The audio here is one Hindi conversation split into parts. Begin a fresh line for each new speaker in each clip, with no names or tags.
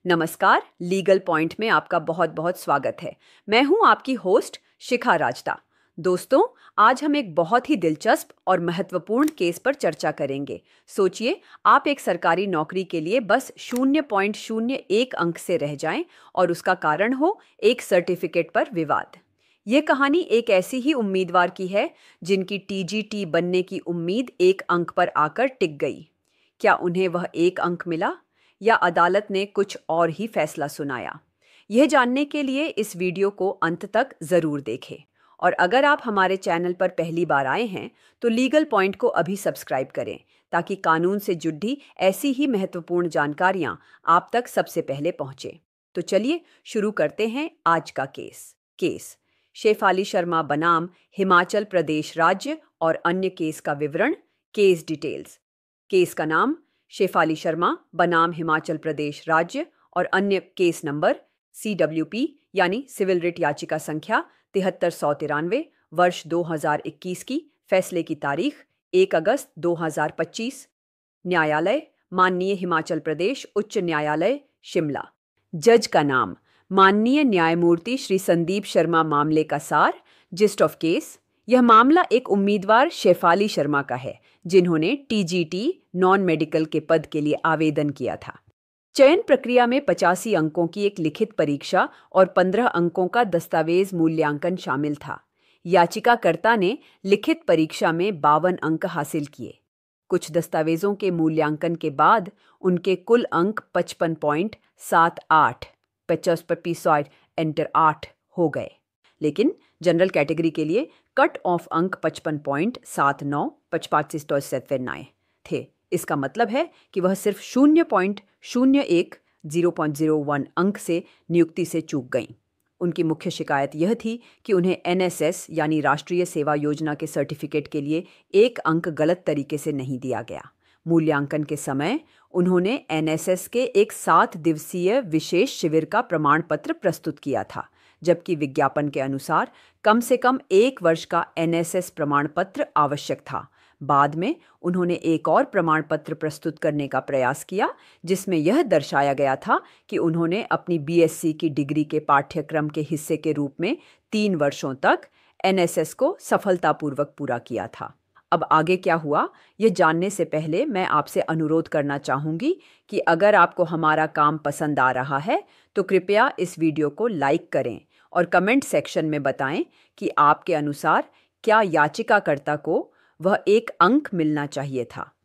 नमस्कार, लीगल पॉइंट में आपका बहुत बहुत स्वागत है। मैं हूं आपकी होस्ट शिखा राजदा। दोस्तों, आज हम एक बहुत ही दिलचस्प और महत्वपूर्ण केस पर चर्चा करेंगे। सोचिए, आप एक सरकारी नौकरी के लिए बस 0.01 अंक से रह जाएं और उसका कारण हो एक सर्टिफिकेट पर विवाद। यह कहानी एक ऐसी ही उम्मीदवार की है जिनकी टीजीटी बनने की उम्मीद 1 अंक पर आकर टिक गई। क्या उन्हें वह 1 अंक मिला या अदालत ने कुछ और ही फैसला सुनाया? यह जानने के लिए इस वीडियो को अंत तक जरूर देखें। और अगर आप हमारे चैनल पर पहली बार आए हैं तो लीगल पॉइंट को अभी सब्सक्राइब करें ताकि कानून से जुड़ी ऐसी ही महत्वपूर्ण जानकारियां आप तक सबसे पहले पहुंचे। तो चलिए शुरू करते हैं आज का केस शेफाली शर्मा बनाम हिमाचल प्रदेश राज्य और अन्य केस का विवरण। Case details. केस का नाम शेफाली शर्मा बनाम हिमाचल प्रदेश राज्य और अन्य केस नंबर CWP यानी सिविल रिट याचिका संख्या 7393 वर्ष 2021 की। फैसले की तारीख 1 अगस्त 2025। न्यायालय माननीय हिमाचल प्रदेश उच्च न्यायालय शिमला। जज का नाम माननीय न्यायमूर्ति श्री संदीप शर्मा। मामले का सार। Gist of case. यह मामला एक उम्मीदवार शेफाली शर्मा का है जिन्होंने टीजीटी नॉन मेडिकल के पद के लिए आवेदन किया था। चयन प्रक्रिया में 85 अंकों की एक लिखित परीक्षा और 15 अंकों का दस्तावेज मूल्यांकन शामिल था। याचिकाकर्ता ने लिखित परीक्षा में 52 अंक हासिल किए। कुछ दस्तावेजों के मूल्यांकन के बाद उनके कुल अंक 55.78 एंटर 8 हो गए, लेकिन जनरल कैटेगरी के लिए कट ऑफ अंक 55.79 थे। इसका मतलब है कि वह सिर्फ 0.01 अंक से नियुक्ति से चूक गईं। उनकी मुख्य शिकायत यह थी कि उन्हें NSS यानी राष्ट्रीय सेवा योजना के सर्टिफिकेट के लिए 1 अंक गलत तरीके से नहीं दिया गया। मूल्यांकन के समय उन्होंने NSS के एक 7 दिवसीय विशेष शिविर का प्रमाण पत्र प्रस्तुत किया था, जबकि विज्ञापन के अनुसार कम से कम 1 वर्ष का NSS प्रमाण पत्र आवश्यक था। बाद में उन्होंने एक और प्रमाण पत्र प्रस्तुत करने का प्रयास किया जिसमें यह दर्शाया गया था कि उन्होंने अपनी BSc की डिग्री के पाठ्यक्रम के हिस्से के रूप में 3 वर्षों तक NSS को सफलतापूर्वक पूरा किया था। अब आगे क्या हुआ, यह जानने से पहले मैं आपसे अनुरोध करना चाहूँगी कि अगर आपको हमारा काम पसंद आ रहा है तो कृपया इस वीडियो को लाइक करें और कमेंट सेक्शन में बताएं कि आपके अनुसार क्या याचिकाकर्ता को वह 1 अंक मिलना चाहिए था।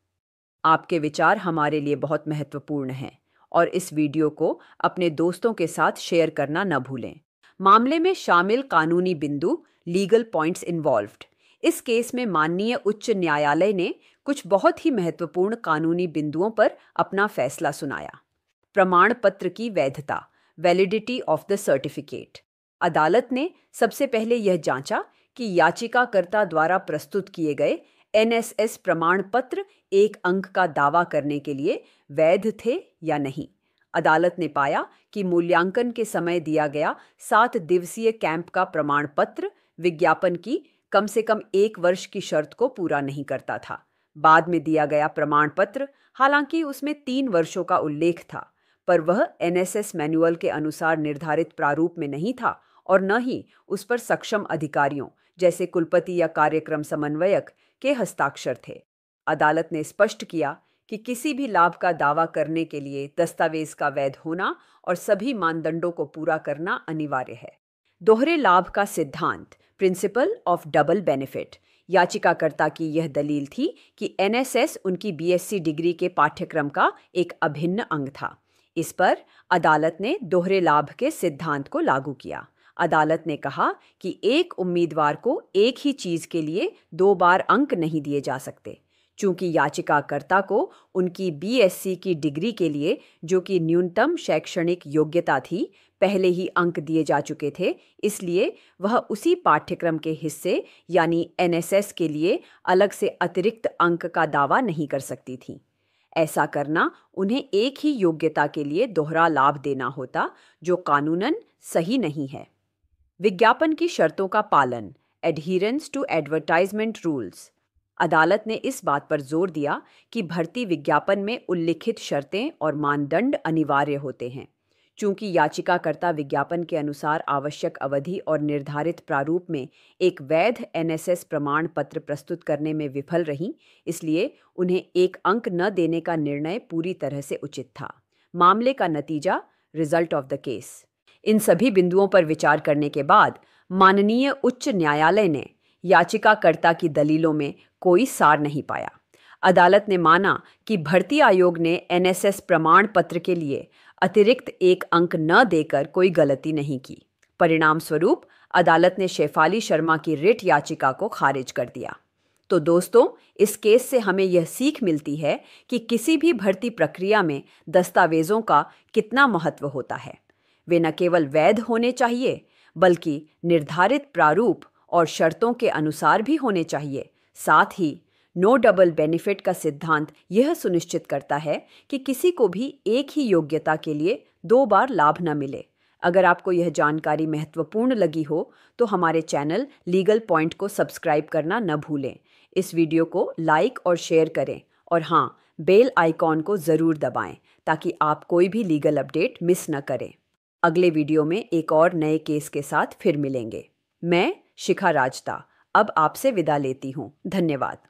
आपके विचार हमारे लिए बहुत महत्वपूर्ण हैं और इस वीडियो को अपने दोस्तों के साथ शेयर करना न भूलें। मामले में शामिल कानूनी बिंदु, लीगल पॉइंट्स इन्वॉल्व्ड। इस केस में माननीय उच्च न्यायालय ने कुछ बहुत ही महत्वपूर्ण कानूनी बिंदुओं पर अपना फैसला सुनाया। प्रमाण पत्र की वैधता, वैलिडिटी ऑफ द सर्टिफिकेट। अदालत ने सबसे पहले यह जांचा कि याचिकाकर्ता द्वारा प्रस्तुत किए गए NSS प्रमाण पत्र 1 अंक का दावा करने के लिए वैध थे या नहीं। अदालत ने पाया कि मूल्यांकन के समय दिया गया 7 दिवसीय कैंप का प्रमाण पत्र विज्ञापन की कम से कम 1 वर्ष की शर्त को पूरा नहीं करता था। बाद में दिया गया प्रमाण पत्र, हालांकि उसमें 3 वर्षों का उल्लेख था, पर वह NSS मैनुअल के अनुसार निर्धारित प्रारूप में नहीं था और न ही उस पर सक्षम अधिकारियों जैसे कुलपति या कार्यक्रम समन्वयक के हस्ताक्षर थे। अदालत ने स्पष्ट किया कि किसी भी लाभ का दावा करने के लिए दस्तावेज का वैध होना और सभी मानदंडों को पूरा करना अनिवार्य है। दोहरे लाभ का सिद्धांत, प्रिंसिपल ऑफ डबल बेनिफिट। याचिकाकर्ता की यह दलील थी कि NSS उनकी BSc डिग्री के पाठ्यक्रम का एक अभिन्न अंग था। इस पर अदालत ने दोहरे लाभ के सिद्धांत को लागू किया। अदालत ने कहा कि एक उम्मीदवार को एक ही चीज के लिए 2 बार अंक नहीं दिए जा सकते। चूंकि याचिकाकर्ता को उनकी BSc की डिग्री के लिए, जो कि न्यूनतम शैक्षणिक योग्यता थी, पहले ही अंक दिए जा चुके थे, इसलिए वह उसी पाठ्यक्रम के हिस्से यानी NSS के लिए अलग से अतिरिक्त अंक का दावा नहीं कर सकती थी। ऐसा करना उन्हें एक ही योग्यता के लिए दोहरा लाभ देना होता, जो कानूनन सही नहीं है। विज्ञापन की शर्तों का पालन, एडहिरेंस टू एडवर्टाइजमेंट रूल्स। अदालत ने इस बात पर जोर दिया कि भर्ती विज्ञापन में उल्लिखित शर्तें और मानदंड अनिवार्य होते हैं। चूंकि याचिकाकर्ता विज्ञापन के अनुसार आवश्यक अवधि और निर्धारित प्रारूप में एक वैध एनएसएस प्रमाण पत्र प्रस्तुत करने में विफल रहीं, इसलिए उन्हें एक अंक न देने का निर्णय पूरी तरह से उचित था। मामले का नतीजा, रिजल्ट ऑफ द केस। इन सभी बिंदुओं पर विचार करने के बाद माननीय उच्च न्यायालय ने याचिकाकर्ता की दलीलों में कोई सार नहीं पाया। अदालत ने माना कि भर्ती आयोग ने एनएसएस प्रमाण पत्र के लिए अतिरिक्त एक अंक न देकर कोई गलती नहीं की। परिणाम स्वरूप अदालत ने शेफाली शर्मा की रिट याचिका को खारिज कर दिया। तो दोस्तों, इस केस से हमें यह सीख मिलती है कि किसी भी भर्ती प्रक्रिया में दस्तावेजों का कितना महत्व होता है। वे न केवल वैध होने चाहिए, बल्कि निर्धारित प्रारूप और शर्तों के अनुसार भी होने चाहिए। साथ ही नो डबल बेनिफिट का सिद्धांत यह सुनिश्चित करता है कि किसी को भी एक ही योग्यता के लिए 2 बार लाभ न मिले। अगर आपको यह जानकारी महत्वपूर्ण लगी हो तो हमारे चैनल लीगल पॉइंट को सब्सक्राइब करना न भूलें। इस वीडियो को लाइक और शेयर करें और हाँ, बेल आइकॉन को ज़रूर दबाएं ताकि आप कोई भी लीगल अपडेट मिस न करें। अगले वीडियो में एक और नए केस के साथ फिर मिलेंगे। मैं शिखा राजता अब आपसे विदा लेती हूँ। धन्यवाद।